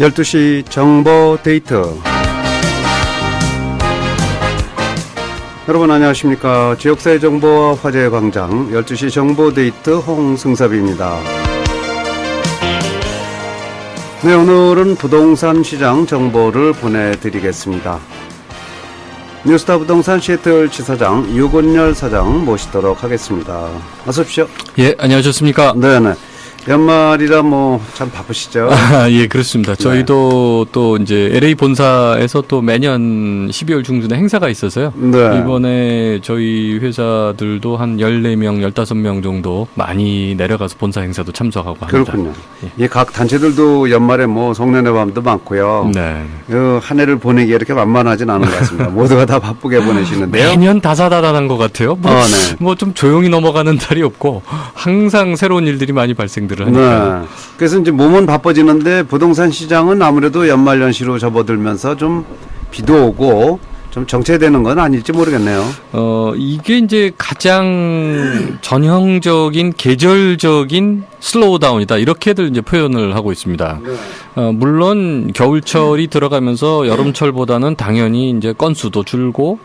12시 정보 데이트. 여러분 안녕하십니까. 지역사회 정보와 화제의 광장 12시 정보 데이트 홍승섭입니다. 네, 오늘은 부동산 시장 정보를 보내드리겠습니다. 뉴스타 부동산 시애틀 지사장 유건열 사장 모시도록 하겠습니다. 어서 오십시오. 예, 안녕하셨습니까? 네네. 연말이라 참 바쁘시죠? 예, 그렇습니다. 저희도 또 이제 LA 본사에서 또 매년 12월 중순에 행사가 있어서요. 네. 이번에 저희 회사들도 한 14명, 15명 정도 많이 내려가서 본사 행사도 참석하고 합니다. 그렇군요. 예, 각 단체들도 연말에 송년회 밤도 많고요. 네. 한 해를 보내기 이렇게 만만하진 않은 것 같습니다. 모두가 다 바쁘게 보내시는데요. 매년 다사다난한 것 같아요. 뭐 좀 조용히 넘어가는 달이 없고 항상 새로운 일들이 많이 발생돼요. 네. 그래서 이제 몸은 바빠지는데 부동산 시장은 아무래도 연말연시로 접어들면서 좀 비도 오고 좀 정체되는 건 아닐지 모르겠네요. 이게 이제 가장 전형적인 계절적인 슬로우다운이다. 이렇게들 이제 표현을 하고 있습니다. 물론 겨울철이 들어가면서 여름철보다는 당연히 이제 건수도 줄고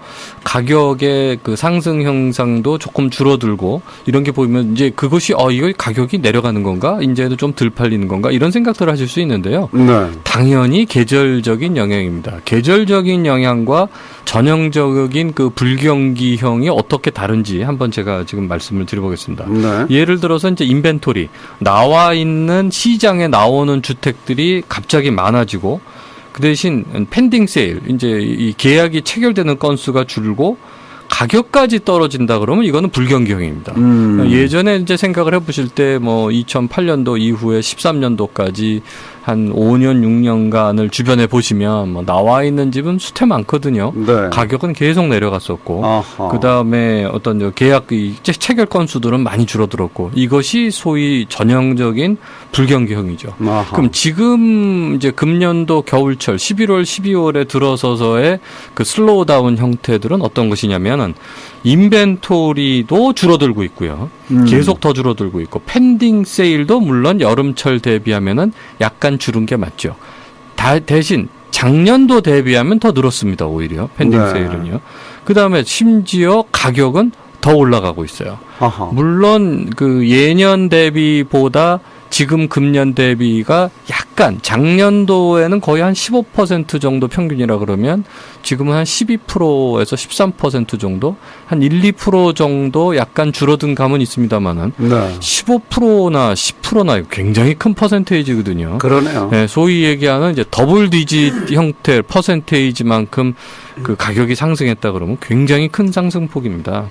가격의 그 상승 형상도 조금 줄어들고 이런 게 보이면 이제 그것이 이거 가격이 내려가는 건가? 이제는 좀 덜 팔리는 건가? 이런 생각들을 하실 수 있는데요. 네. 당연히 계절적인 영향입니다. 계절적인 영향과 전형적인 그 불경기형이 어떻게 다른지 한번 제가 지금 말씀을 드려보겠습니다. 네. 예를 들어서 이제 인벤토리, 나와 있는 시장에 나오는 주택들이 갑자기 많아지고 그 대신 펜딩 세일, 이제 이 계약이 체결되는 건수가 줄고 가격까지 떨어진다 그러면 이거는 불경기형입니다. 예전에 이제 생각을 해보실 때 2008년도 이후에 13년도까지 한 5년, 6년간을 주변에 보시면 나와 있는 집은 수태 많거든요. 네. 가격은 계속 내려갔었고, 그 다음에 어떤 계약 체결 건수들은 많이 줄어들었고, 이것이 소위 전형적인 불경기형이죠. 아하. 그럼 지금 이제 금년도 겨울철 11월, 12월에 들어서서의 그 슬로우다운 형태들은 어떤 것이냐면은 인벤토리도 줄어들고 있고요. 계속 더 줄어들고 있고 펜딩 세일도 물론 여름철 대비하면은 약간 줄은 게 맞죠. 대신 작년도 대비하면 더 늘었습니다. 오히려 펜딩 네. 세일은요. 그다음에 심지어 가격은 더 올라가고 있어요. 아하. 물론 그 예년 대비보다 지금 금년 대비가 약간 작년도에는 거의 한 15% 정도 평균이라 그러면 지금은 한 12%에서 13% 정도 한 1, 2% 정도 약간 줄어든 감은 있습니다만은 네. 15%나 10%나 굉장히 큰 퍼센테이지거든요. 그러네요. 네, 소위 얘기하는 이제 더블 디짓 형태 퍼센테이지만큼 그 가격이 상승했다 그러면 굉장히 큰 상승폭입니다.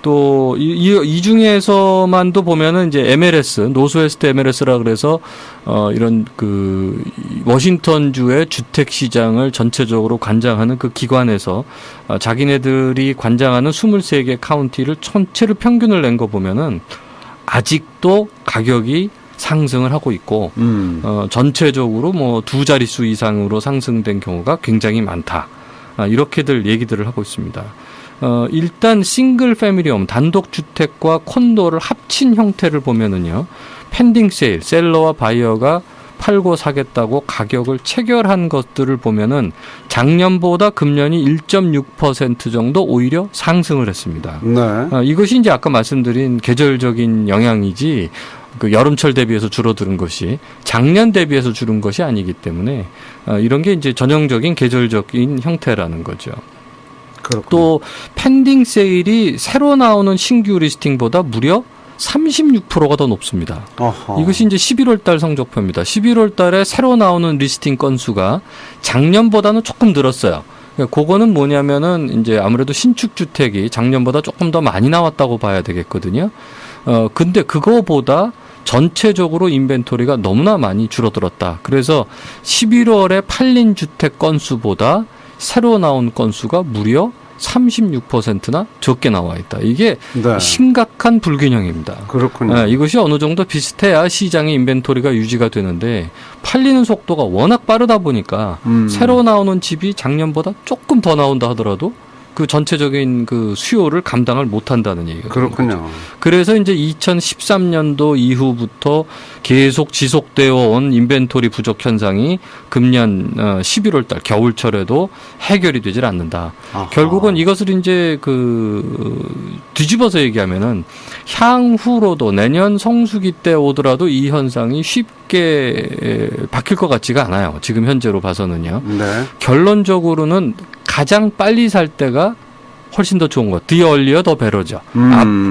또 이 중에서만도 보면은 이제 MLS 노스웨스트 MLS라 그래서 이런 그 워싱턴주의 주택 시장을 전체적으로 관장하는 그 기관에서 자기네들이 관장하는 23개 카운티를 전체를 평균을 낸 거 보면은 아직도 가격이 상승을 하고 있고 전체적으로 두 자릿수 이상으로 상승된 경우가 굉장히 많다. 이렇게들 얘기들을 하고 있습니다. 일단 싱글 패밀리홈 단독주택과 콘도를 합친 형태를 보면은요. 펜딩 세일, 셀러와 바이어가 팔고 사겠다고 가격을 체결한 것들을 보면은 작년보다 금년이 1.6% 정도 오히려 상승을 했습니다. 네. 이것이 이제 아까 말씀드린 계절적인 영향이지 그 여름철 대비해서 줄어드는 것이 작년 대비해서 줄은 것이 아니기 때문에 이런 게 이제 전형적인 계절적인 형태라는 거죠. 그렇군요. 또 펜딩 세일이 새로 나오는 신규 리스팅보다 무려 36%가 더 높습니다. 어허. 이것이 이제 11월 달 성적표입니다. 11월 달에 새로 나오는 리스팅 건수가 작년보다는 조금 늘었어요. 그거는 뭐냐면은 이제 아무래도 신축 주택이 작년보다 조금 더 많이 나왔다고 봐야 되겠거든요. 근데 그거보다 전체적으로 인벤토리가 너무나 많이 줄어들었다. 그래서 11월에 팔린 주택 건수보다 새로 나온 건수가 무려 36%나 적게 나와 있다. 이게 네. 심각한 불균형입니다. 그렇군요. 이것이 어느 정도 비슷해야 시장의 인벤토리가 유지가 되는데 팔리는 속도가 워낙 빠르다 보니까 새로 나오는 집이 작년보다 조금 더 나온다 하더라도 그 전체적인 그 수요를 감당을 못한다는 얘기가 그렇군요. 그래서 이제 2013년도 이후부터 계속 지속되어 온 인벤토리 부족 현상이 금년 11월 달 겨울철에도 해결이 되질 않는다. 아하. 결국은 이것을 이제 뒤집어서 얘기하면은 향후로도 내년 성수기 때 오더라도 이 현상이 쉽게 바뀔 것 같지가 않아요. 지금 현재로 봐서는요. 네. 결론적으로는 가장 빨리 살 때가 훨씬 더 좋은 것. The earlier the better죠.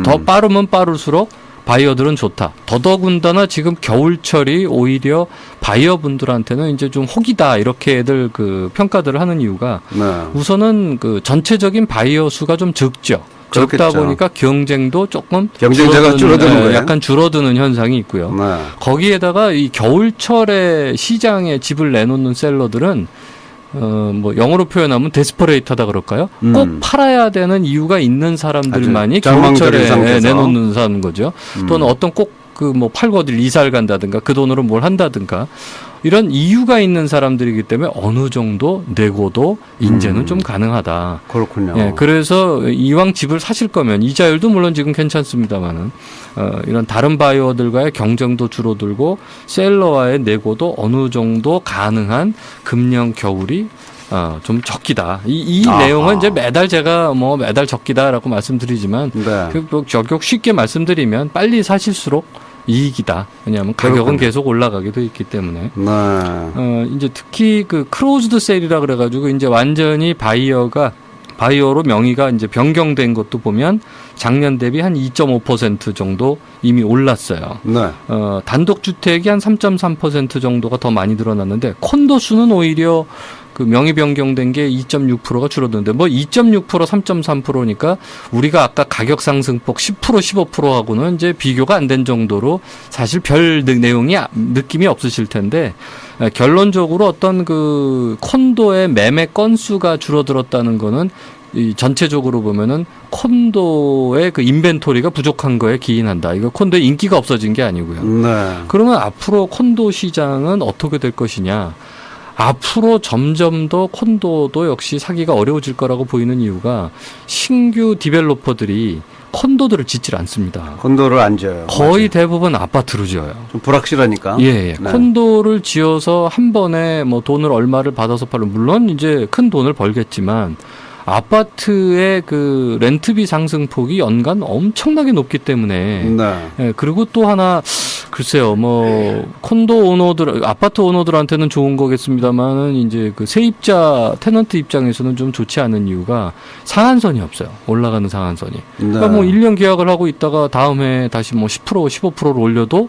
더 빠르면 빠를수록 바이어들은 좋다. 더더군다나 지금 겨울철이 오히려 바이어분들한테는 이제 좀 혹이다 이렇게들 그 평가들을 하는 이유가 네. 우선은 그 전체적인 바이어 수가 좀 적죠. 적다 그렇겠죠. 보니까 경쟁도 조금 경쟁자가 줄어드는 거예요. 약간 줄어드는 현상이 있고요. 네. 거기에다가 이 겨울철에 시장에 집을 내놓는 셀러들은 뭐 영어로 표현하면 데스퍼레이트하다 그럴까요? 꼭 팔아야 되는 이유가 있는 사람들만이 겨울철에 내놓는 사는 거죠. 또는 어떤 꼭 그 뭐 팔고 어딜 이사를 간다든가 그 돈으로 뭘 한다든가 이런 이유가 있는 사람들이기 때문에 어느 정도 내고도 인제는 좀 가능하다. 그렇군요. 예, 그래서 이왕 집을 사실 거면 이자율도 물론 지금 괜찮습니다만은 이런 다른 바이어들과의 경쟁도 줄어들고 셀러와의 내고도 어느 정도 가능한 금년 겨울이 좀 적기다. 이 내용은 이제 매달 제가 매달 적기다라고 말씀드리지만 네. 뭐 결국 쉽게 말씀드리면 빨리 사실수록 이익이다. 왜냐하면 가격은 그렇군요. 계속 올라가게 돼 있기 때문에. 네. 이제 특히 그 크로즈드 셀이라 그래가지고 이제 완전히 바이어로 명의가 이제 변경된 것도 보면 작년 대비 한 2.5% 정도 이미 올랐어요. 네. 단독주택이 한 3.3% 정도가 더 많이 늘어났는데 콘도 수는 오히려 그 명의 변경된 게 2.6%가 줄어드는데 2.6% 3.3%니까 우리가 아까 가격 상승폭 10% 15%하고는 이제 비교가 안 된 정도로 사실 별 내용이 느낌이 없으실 텐데 결론적으로 어떤 그 콘도의 매매 건수가 줄어들었다는 거는 이 전체적으로 보면은 콘도의 그 인벤토리가 부족한 거에 기인한다. 이거 콘도의 인기가 없어진 게 아니고요. 네. 그러면 앞으로 콘도 시장은 어떻게 될 것이냐? 앞으로 점점 더 콘도도 역시 사기가 어려워질 거라고 보이는 이유가 신규 디벨로퍼들이 콘도들을 짓질 않습니다. 콘도를 안 지어요. 거의 대부분 아파트로 지어요. 좀 불확실하니까. 예. 네. 콘도를 지어서 한 번에 뭐 돈을 얼마를 받아서 팔면 물론 이제 큰 돈을 벌겠지만 아파트의 그 렌트비 상승폭이 연간 엄청나게 높기 때문에 네. 예, 그리고 또 하나 글쎄요, 콘도 오너들, 아파트 오너들한테는 좋은 거겠습니다만은, 이제 그 세입자, 테넌트 입장에서는 좀 좋지 않은 이유가 상한선이 없어요. 올라가는 상한선이. 네. 그러니까 1년 계약을 하고 있다가 다음 해 다시 10%, 15%를 올려도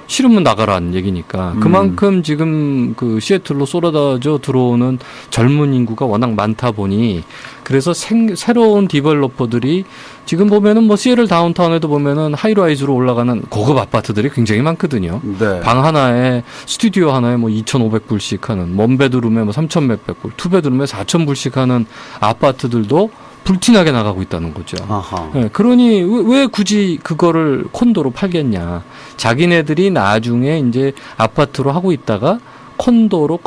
싫으면 나가라는 얘기니까. 그만큼 지금 그 시애틀로 쏟아져 들어오는 젊은 인구가 워낙 많다 보니 그래서 새로운 디벨로퍼들이 지금 보면은 시애틀 다운타운에도 보면은 하이라이즈로 올라가는 고급 아파트들이 굉장히 많거든요. 네. 방 하나에 스튜디오 하나에 2,500불씩 하는 원베드룸에 3,000 몇백 불, 투베드룸에 4,000불씩 하는 아파트들도 불티나게 나가고 있다는 거죠. 아하. 네, 그러니 왜 굳이 그거를 콘도로 팔겠냐. 자기네들이 나중에 이제 아파트로 하고 있다가 콘도로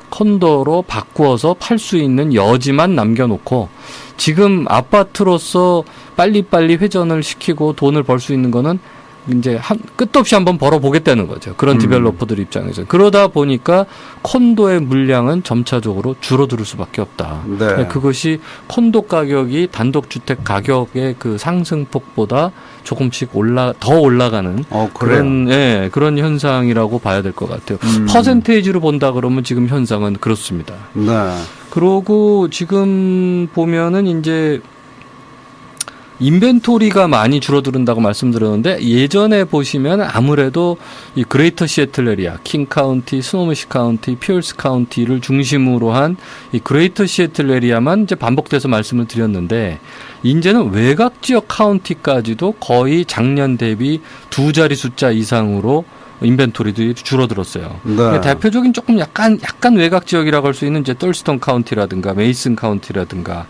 콘도로 바꾸어서 팔 수 있는 여지만 남겨놓고 지금 아파트로서 빨리빨리 회전을 시키고 돈을 벌 수 있는 거는 이제 끝도 없이 한번 벌어보겠다는 거죠. 그런 디벨로퍼들 입장에서. 그러다 보니까 콘도의 물량은 점차적으로 줄어들 수밖에 없다. 네. 그것이 콘도 가격이 단독주택 가격의 그 상승폭보다 조금씩 더 올라가는 그런 현상이라고 봐야 될 것 같아요. 퍼센테이지로 본다 그러면 지금 현상은 그렇습니다. 네. 그러고 지금 보면은 이제 인벤토리가 많이 줄어든다고 말씀드렸는데 예전에 보시면 아무래도 이 그레이터 시애틀 에리아, 킹 카운티, 스노미시 카운티, 피어스 카운티를 중심으로 한 이 그레이터 시애틀 에리아만 이제 반복돼서 말씀을 드렸는데 이제는 외곽 지역 카운티까지도 거의 작년 대비 2자리 숫자 이상으로 인벤토리들이 줄어들었어요. 네. 대표적인 조금 약간 외곽 지역이라고 할 수 있는 이제 똘스턴 카운티라든가 메이슨 카운티라든가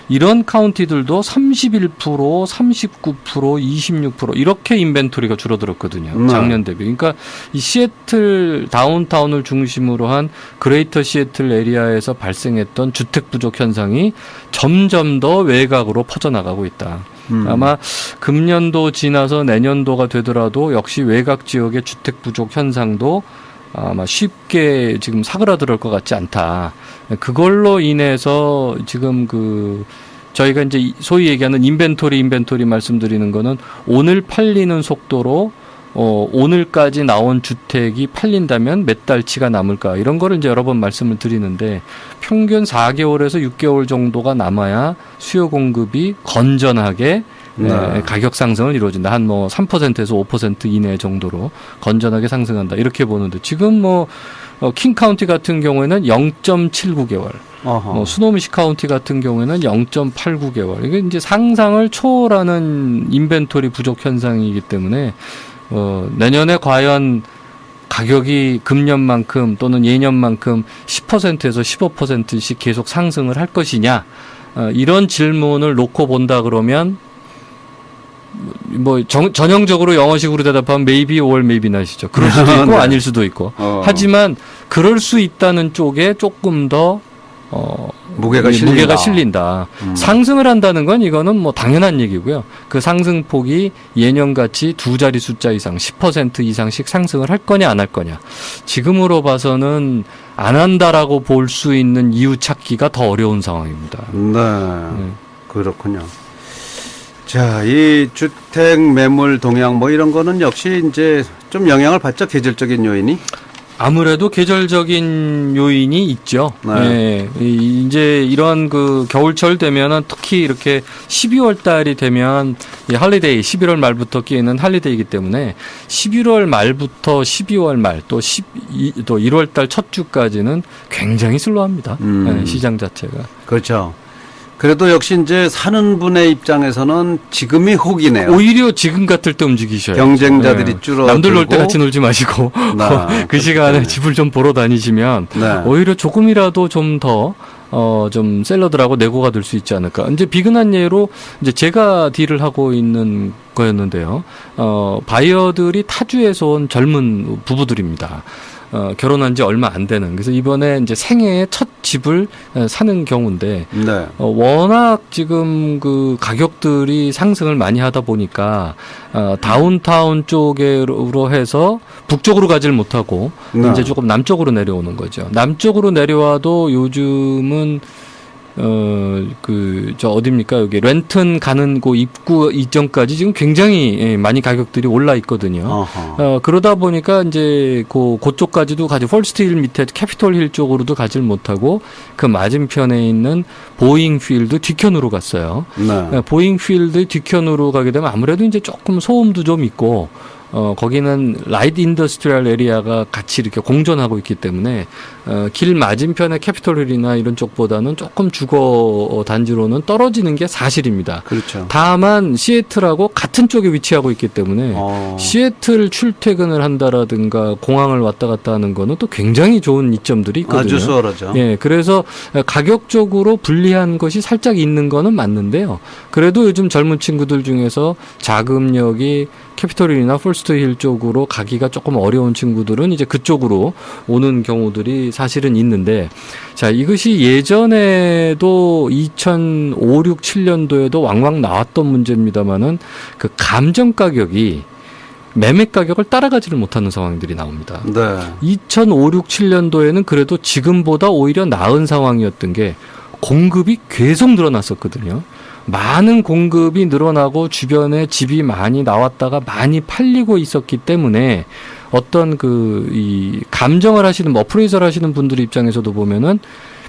이런 카운티들도 31%, 39%, 26% 이렇게 인벤토리가 줄어들었거든요. 작년 대비. 그러니까 이 시애틀 다운타운을 중심으로 한 그레이터 시애틀 에리아에서 발생했던 주택 부족 현상이 점점 더 외곽으로 퍼져나가고 있다. 아마 금년도 지나서 내년도가 되더라도 역시 외곽 지역의 주택 부족 현상도 아마 쉽게 지금 사그라들 것 같지 않다. 그걸로 인해서 지금 저희가 이제 소위 얘기하는 인벤토리 말씀드리는 거는 오늘 팔리는 속도로 오늘까지 나온 주택이 팔린다면 몇 달치가 남을까 이런 거를 이제 여러 번 말씀을 드리는데 평균 4개월에서 6개월 정도가 남아야 수요 공급이 건전하게 가격 상승을 이루어진다. 한 3%에서 5% 이내 정도로 건전하게 상승한다. 이렇게 보는데 지금 킹 카운티 같은 경우에는 0.79개월. 스노미시 카운티 같은 경우에는 0.89개월. 이게 이제 상상을 초월하는 인벤토리 부족 현상이기 때문에 내년에 과연 가격이 금년만큼 또는 예년만큼 10%에서 15%씩 계속 상승을 할 것이냐 이런 질문을 놓고 본다 그러면 전형적으로 영어식으로 대답하면 maybe or maybe not이죠. 그럴 수도 있고 네. 아닐 수도 있고. 하지만 그럴 수 있다는 쪽에 조금 더 무게가 실린다. 상승을 한다는 건 이거는 당연한 얘기고요. 그 상승폭이 예년같이 두 자리 숫자 이상 10% 이상씩 상승을 할 거냐 안 할 거냐. 지금으로 봐서는 안 한다라고 볼 수 있는 이유 찾기가 더 어려운 상황입니다. 네. 그렇군요. 자, 이 주택 매물 동향 이런 거는 역시 이제 좀 영향을 받죠. 계절적인 요인이. 아무래도 계절적인 요인이 있죠. 네. 예, 이제 이런 겨울철 되면은 특히 이렇게 12월 달이 되면 이 할리데이 11월 말부터 끼는 할리데이이기 때문에 11월 말부터 12월 말 또 1월 달 첫 주까지는 굉장히 슬로합니다. 예, 시장 자체가. 그렇죠. 그래도 역시 이제 사는 분의 입장에서는 지금이 혹이네요. 오히려 지금 같을 때 움직이셔야 경쟁자들이 줄어들고 남들 놀 때 같이 놀지 마시고 그 시간에 집을 좀 보러 다니시면 오히려 조금이라도 좀 더 좀 셀러들하고 내고가 될 수 있지 않을까. 이제 비근한 예로 이제 제가 딜을 하고 있는 거였는데요. 바이어들이 타주에서 온 젊은 부부들입니다. 결혼한 지 얼마 안 되는. 그래서 이번에 이제 생애의 첫 집을 사는 경우인데, 워낙 지금 가격들이 상승을 많이 하다 보니까, 다운타운 쪽으로 해서 북쪽으로 가질 못하고, 이제 조금 남쪽으로 내려오는 거죠. 남쪽으로 내려와도 요즘은 어딥니까? 여기 렌튼 가는 입구 이전까지 지금 굉장히 많이 가격들이 올라 있거든요. 그러다 보니까 이제 그쪽까지도 폴스트 힐 밑에 캐피톨 힐 쪽으로도 가질 못하고 그 맞은편에 있는 보잉 필드 뒤편으로 갔어요. 보잉 필드 뒤편으로 가게 되면 아무래도 이제 조금 소음도 좀 있고 거기는 라이트 인더스트리얼 에리아가 같이 이렇게 공존하고 있기 때문에 길 맞은편의 캐피톨힐이나 이런 쪽보다는 조금 주거 단지로는 떨어지는 게 사실입니다. 그렇죠. 다만 시애틀하고 같은 쪽에 위치하고 있기 때문에 시애틀 출퇴근을 한다라든가 공항을 왔다 갔다 하는 거는 또 굉장히 좋은 이점들이 있거든요. 아주 수월하죠. 예, 그래서 가격적으로 불리한 것이 살짝 있는 거는 맞는데요. 그래도 요즘 젊은 친구들 중에서 자금력이 캐피톨힐이나 폴스트힐 쪽으로 가기가 조금 어려운 친구들은 이제 그쪽으로 오는 경우들이 사실은 있는데, 자, 이것이 예전에도 2005, 6, 7년도에도 왕왕 나왔던 문제입니다만은 그 감정 가격이 매매 가격을 따라가지를 못하는 상황들이 나옵니다. 2005, 6, 7년도에는 그래도 지금보다 오히려 나은 상황이었던 게 공급이 계속 늘어났었거든요. 많은 공급이 늘어나고 주변에 집이 많이 나왔다가 많이 팔리고 있었기 때문에 어떤 이 감정을 하시는 어프레이저를 하시는 분들 입장에서도 보면은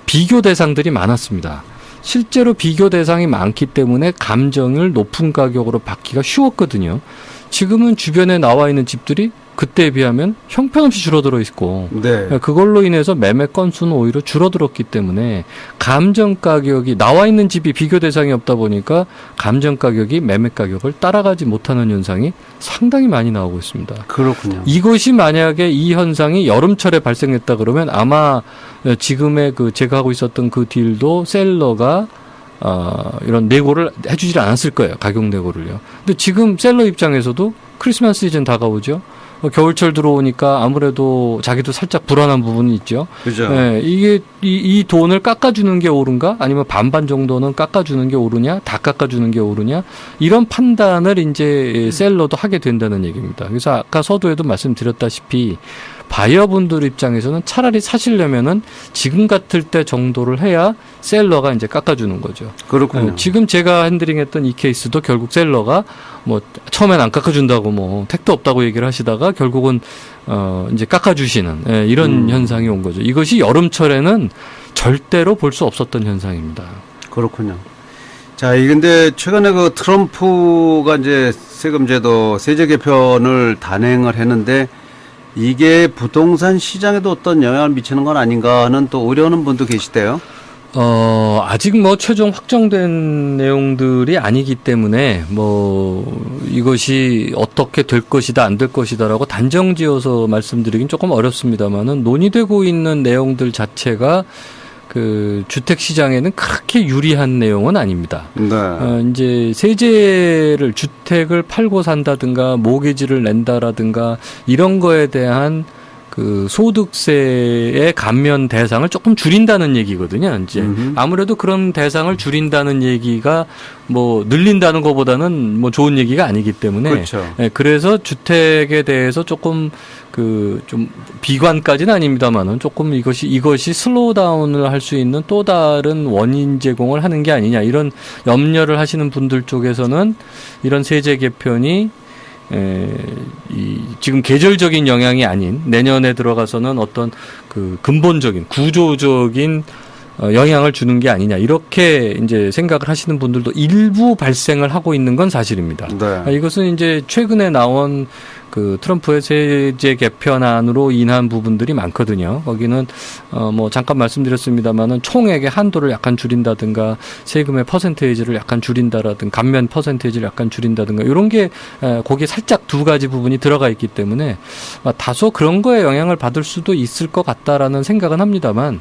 비교 대상들이 많았습니다. 실제로 비교 대상이 많기 때문에 감정을 높은 가격으로 받기가 쉬웠거든요. 지금은 주변에 나와 있는 집들이 그때에 비하면 형편없이 줄어들어 있고 그걸로 인해서 매매 건수는 오히려 줄어들었기 때문에 감정 가격이 나와 있는 집이 비교 대상이 없다 보니까 감정 가격이 매매 가격을 따라가지 못하는 현상이 상당히 많이 나오고 있습니다. 그렇군요. 이것이 만약에 이 현상이 여름철에 발생했다 그러면 아마 지금의 제가 하고 있었던 그 딜도 셀러가 이런 내고를 해주질 않았을 거예요. 가격 내고를요. 근데 지금 셀러 입장에서도 크리스마스 시즌 다가오죠. 겨울철 들어오니까 아무래도 자기도 살짝 불안한 부분이 있죠. 그죠. 예, 이게 이 돈을 깎아주는 게 옳은가? 아니면 반반 정도는 깎아주는 게 옳으냐? 다 깎아주는 게 옳으냐? 이런 판단을 이제 셀러도 하게 된다는 얘기입니다. 그래서 아까 서두에도 말씀드렸다시피 바이어분들 입장에서는 차라리 사시려면은 지금 같을 때 정도를 해야 셀러가 이제 깎아주는 거죠. 그렇군요. 지금 제가 핸들링했던 이 케이스도 결국 셀러가 뭐 처음엔 안 깎아준다고 뭐 택도 없다고 얘기를 하시다가 결국은 이제 깎아주시는 이런 현상이 온 거죠. 이것이 여름철에는 절대로 볼 수 없었던 현상입니다. 그렇군요. 자, 이 근데 최근에 그 트럼프가 이제 세금제도 세제 개편을 단행을 했는데 이게 부동산 시장에도 어떤 영향을 미치는 건 아닌가 하는 또 우려하는 분도 계시대요. 아직 뭐 최종 확정된 내용들이 아니기 때문에 뭐 이것이 어떻게 될 것이다 안 될 것이다라고 단정 지어서 말씀드리긴 조금 어렵습니다만은 논의되고 있는 내용들 자체가 그 주택 시장에는 그렇게 유리한 내용은 아닙니다. 네. 이제 세제를 주택을 팔고 산다든가 모기지를 낸다라든가 이런 거에 대한 그 소득세의 감면 대상을 조금 줄인다는 얘기거든요. 이제 아무래도 그런 대상을 줄인다는 얘기가 뭐 늘린다는 것보다는 뭐 좋은 얘기가 아니기 때문에 그렇죠. 예, 그래서 주택에 대해서 조금 그 좀 비관까지는 아닙니다만은 조금 이것이 슬로우 다운을 할 수 있는 또 다른 원인 제공을 하는 게 아니냐 이런 염려를 하시는 분들 쪽에서는 이런 세제 개편이 지금 계절적인 영향이 아닌 내년에 들어가서는 어떤 그 근본적인 구조적인 영향을 주는 게 아니냐 이렇게 이제 생각을 하시는 분들도 일부 발생을 하고 있는 건 사실입니다. 네. 이것은 이제 최근에 나온 그 트럼프의 세제 개편안으로 인한 부분들이 많거든요. 거기는 뭐 잠깐 말씀드렸습니다만은 총액의 한도를 약간 줄인다든가 세금의 퍼센테이지를 약간 줄인다라든가 감면 퍼센테이지를 약간 줄인다든가 이런 게 거기에 살짝 두 가지 부분이 들어가 있기 때문에 다소 그런 거에 영향을 받을 수도 있을 것 같다라는 생각은 합니다만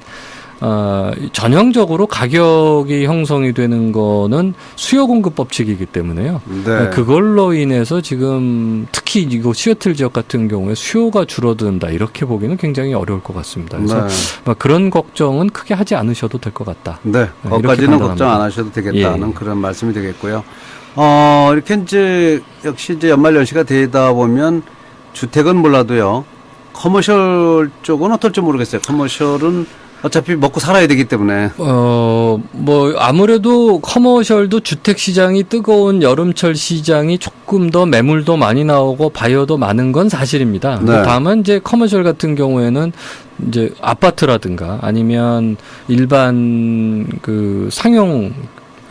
전형적으로 가격이 형성이 되는 거는 수요 공급 법칙이기 때문에요. 네. 그걸로 인해서 지금 특히 이거 시애틀 지역 같은 경우에 수요가 줄어든다 이렇게 보기는 굉장히 어려울 것 같습니다. 그래서 그런 걱정은 크게 하지 않으셔도 될 것 같다. 네, 거기까지는 걱정 안 하셔도 되겠다는 예. 그런 말씀이 되겠고요. 이렇게 이제 역시 이제 연말연시가 되다 보면 주택은 몰라도요. 커머셜 쪽은 어떨지 모르겠어요. 커머셜은 어차피 먹고 살아야 되기 때문에. 뭐, 아무래도 커머셜도 주택 시장이 뜨거운 여름철 시장이 조금 더 매물도 많이 나오고 바이어도 많은 건 사실입니다. 네. 다만 이제 커머셜 같은 경우에는 이제 아파트라든가 아니면 일반 그 상용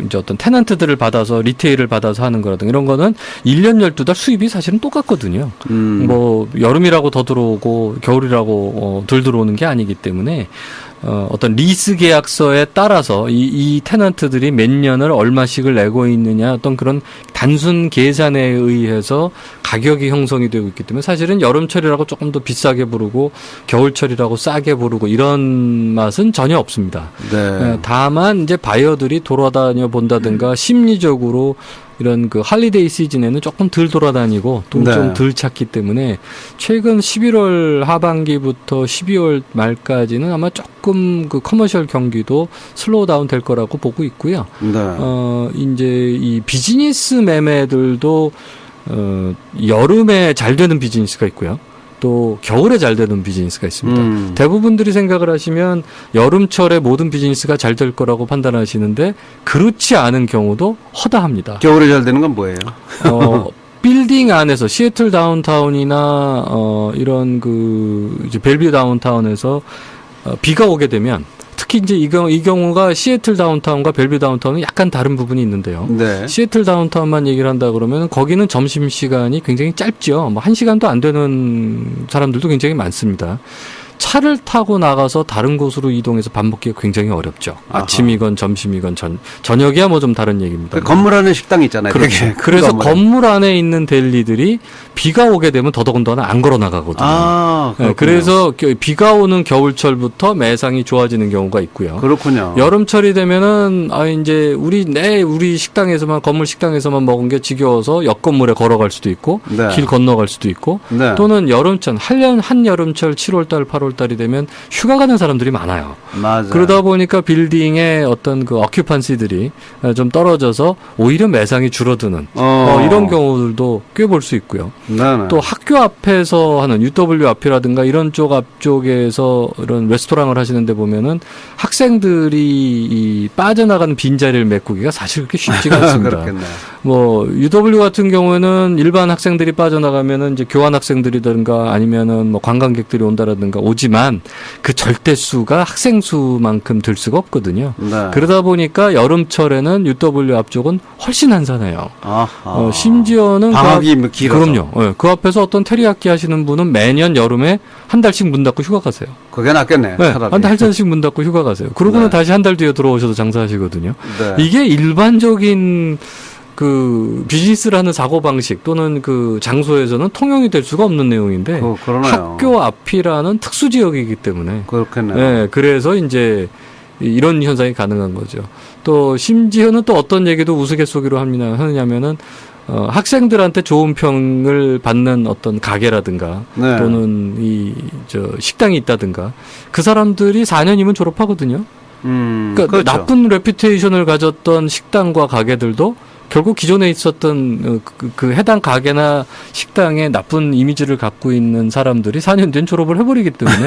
이제 어떤 테넌트들을 받아서 리테일을 받아서 하는 거라든가 이런 거는 1년 12달 수입이 사실은 똑같거든요. 뭐 여름이라고 더 들어오고 겨울이라고 덜 들어오는 게 아니기 때문에 어떤 리스 계약서에 따라서 이 테넌트들이 몇 년을 얼마씩을 내고 있느냐 어떤 그런 단순 계산에 의해서 가격이 형성이 되고 있기 때문에 사실은 여름철이라고 조금 더 비싸게 부르고 겨울철이라고 싸게 부르고 이런 맛은 전혀 없습니다. 네. 다만 이제 바이어들이 돌아다녀 본다든가 심리적으로 이런 그 할리데이 시즌에는 조금 덜 돌아다니고 돈 좀 네. 덜 찾기 때문에 최근 11월 하반기부터 12월 말까지는 아마 조금 그 커머셜 경기도 슬로우 다운 될 거라고 보고 있고요. 네. 이제 이 비즈니스 매매들도 여름에 잘 되는 비즈니스가 있고요. 또 겨울에 잘 되는 비즈니스가 있습니다. 대부분들이 생각을 하시면 여름철에 모든 비즈니스가 잘 될 거라고 판단하시는데 그렇지 않은 경우도 허다합니다. 겨울에 잘 되는 건 뭐예요? 빌딩 안에서 시애틀 다운타운이나 이런 그 이제 벨뷰 다운타운에서 비가 오게 되면 특히 이제 이 경우가 시애틀 다운타운과 벨뷰 다운타운은 약간 다른 부분이 있는데요. 네. 시애틀 다운타운만 얘기를 한다 그러면 거기는 점심 시간이 굉장히 짧죠. 뭐 1시간도 안 되는 사람들도 굉장히 많습니다. 차를 타고 나가서 다른 곳으로 이동해서 밥 먹기가 굉장히 어렵죠. 아하. 아침이건 점심이건 저녁이야 뭐 좀 다른 얘기입니다. 그 건물 안에 식당 있잖아요. 그렇죠. 되게 큰 그래서 건물에. 건물 안에 있는 델리들이 비가 오게 되면 더더군다나 안 걸어 나가거든요. 아, 네, 그렇군요. 그래서 비가 오는 겨울철부터 매상이 좋아지는 경우가 있고요. 그렇군요. 여름철이 되면은 이제 우리 식당에서만 건물 식당에서만 먹은 게 지겨워서 옆 건물에 걸어갈 수도 있고 네. 길 건너갈 수도 있고 네. 또는 여름철 한여름철 7월달 8월달이 되면 휴가 가는 사람들이 많아요. 맞아요. 그러다 보니까 빌딩의 어떤 그 어큐판시들이 좀 떨어져서 오히려 매상이 줄어드는 이런 경우들도 꽤 볼 수 있고요. 네네. 또 학교 앞에서 하는 UW 앞이라든가 이런 쪽 앞쪽에서 이런 레스토랑을 하시는데 보면은 학생들이 이 빠져나가는 빈자리를 메꾸기가 사실 그렇게 쉽지가 않습니다. 그렇겠네요. 뭐 UW 같은 경우에는 일반 학생들이 빠져나가면은 이제 교환 학생들이든가 아니면은 뭐 관광객들이 온다라든가 오지만 그 절대 수가 학생 수만큼 들 수가 없거든요. 네. 그러다 보니까 여름철에는 UW 앞쪽은 훨씬 한산해요. 아하. 심지어는 방학이 길어서. 그럼요. 예, 그 앞에서 어떤 테리야끼 하시는 분은 매년 여름에 한 달씩 문 닫고 휴가 가세요. 그게 낫겠네. 네, 차라리. 한 달씩 문 닫고 휴가 가세요. 그러고는 네. 다시 한 달 뒤에 들어오셔서 장사하시거든요. 네. 이게 일반적인 그 비즈니스를 하는 사고 방식 또는 그 장소에서는 통용이 될 수가 없는 내용인데 그러네요. 학교 앞이라는 특수 지역이기 때문에 그렇겠네요. 네, 그래서 이제 이런 현상이 가능한 거죠. 또 심지어는 또 어떤 얘기도 우스갯소리로 하느냐면은 학생들한테 좋은 평을 받는 어떤 가게라든가 네. 또는 식당이 있다든가 그 사람들이 4년이면 졸업하거든요. 그러니까 그렇죠. 나쁜 레퓨테이션을 가졌던 식당과 가게들도 결국 기존에 있었던 그 해당 가게나 식당에 나쁜 이미지를 갖고 있는 사람들이 4년 뒤엔 졸업을 해버리기 때문에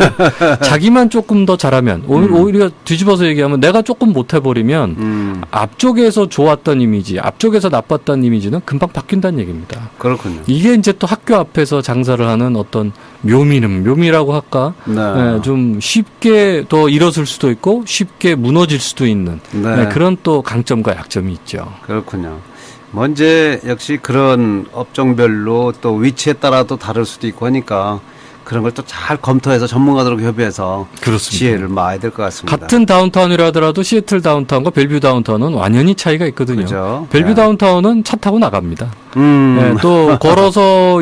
자기만 조금 더 잘하면 오히려 뒤집어서 얘기하면 내가 조금 못해버리면 앞쪽에서 좋았던 이미지, 앞쪽에서 나빴던 이미지는 금방 바뀐다는 얘기입니다. 그렇군요. 이게 이제 또 학교 앞에서 장사를 하는 어떤 묘미라고 할까? 네. 네, 좀 쉽게 또 일어설 수도 있고 쉽게 무너질 수도 있는 네. 그런 또 강점과 약점이 있죠. 그렇군요. 먼저 역시 그런 업종별로 또 위치에 따라도 다를 수도 있고 하니까 그런 걸 또 잘 검토해서 전문가들과 협의해서 그렇습니다. 지혜를 마야 될 것 같습니다. 같은 다운타운이라 하더라도 시애틀 다운타운과 벨뷰 다운타운은 완연히 차이가 있거든요. 그죠? 벨뷰 네. 다운타운은 차 타고 나갑니다. 네, 또 걸어서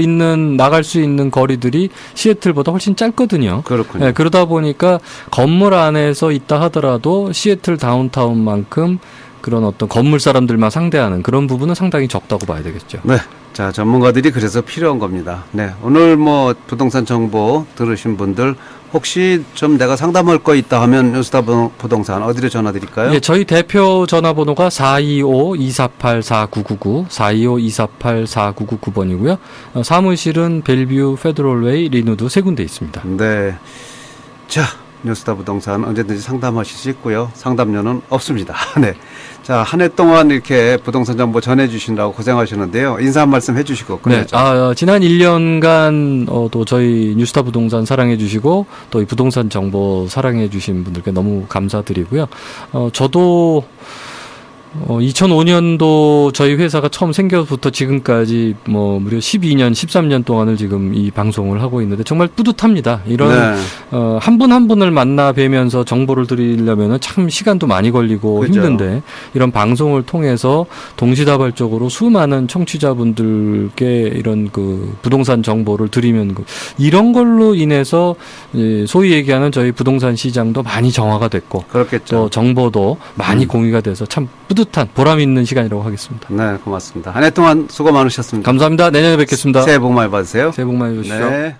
나갈 수 있는 거리들이 시애틀보다 훨씬 짧거든요. 그렇군요. 네, 그러다 보니까 건물 안에서 있다 하더라도 시애틀 다운타운만큼 그런 어떤 건물 사람들만 상대하는 그런 부분은 상당히 적다고 봐야 되겠죠. 네. 자, 전문가들이 그래서 필요한 겁니다. 네. 오늘 뭐 부동산 정보 들으신 분들 혹시 좀 내가 상담할 거 있다 하면 뉴스타 부동산 어디로 전화 드릴까요? 예, 저희 대표 전화번호가 425-248-4999, 425-248-4999번이고요. 사무실은 벨뷰, 페더럴웨이, 리누드 세 군데 있습니다. 네. 자, 뉴스타 부동산 언제든지 상담하실 수 있고요. 상담료는 없습니다. 네. 자, 한 해 동안 이렇게 부동산 정보 전해주시느라고 고생하셨는데요. 인사 한 말씀 해주시고 네, 끝내죠. 지난 1년간 또 저희 뉴스타 부동산 사랑해주시고 또 이 부동산 정보 사랑해주신 분들께 너무 감사드리고요. 저도 2005년도 저희 회사가 처음 생겨서부터 지금까지 뭐 무려 12년, 13년 동안을 지금 이 방송을 하고 있는데 정말 뿌듯합니다. 이런 네. 한 분 한 분을 만나 뵈면서 정보를 드리려면은 참 시간도 많이 걸리고 그죠. 힘든데 이런 방송을 통해서 동시다발적으로 수많은 청취자분들께 이런 그 부동산 정보를 드리면 이런 걸로 인해서 소위 얘기하는 저희 부동산 시장도 많이 정화가 됐고 그렇겠죠. 또 정보도 많이 공유가 돼서 참 뿌듯한 보람 있는 시간이라고 하겠습니다. 네, 고맙습니다. 한 해 동안 수고 많으셨습니다. 감사합니다. 내년에 뵙겠습니다. 새해 복 많이 받으세요. 새해 복 많이 받으십시오. 네.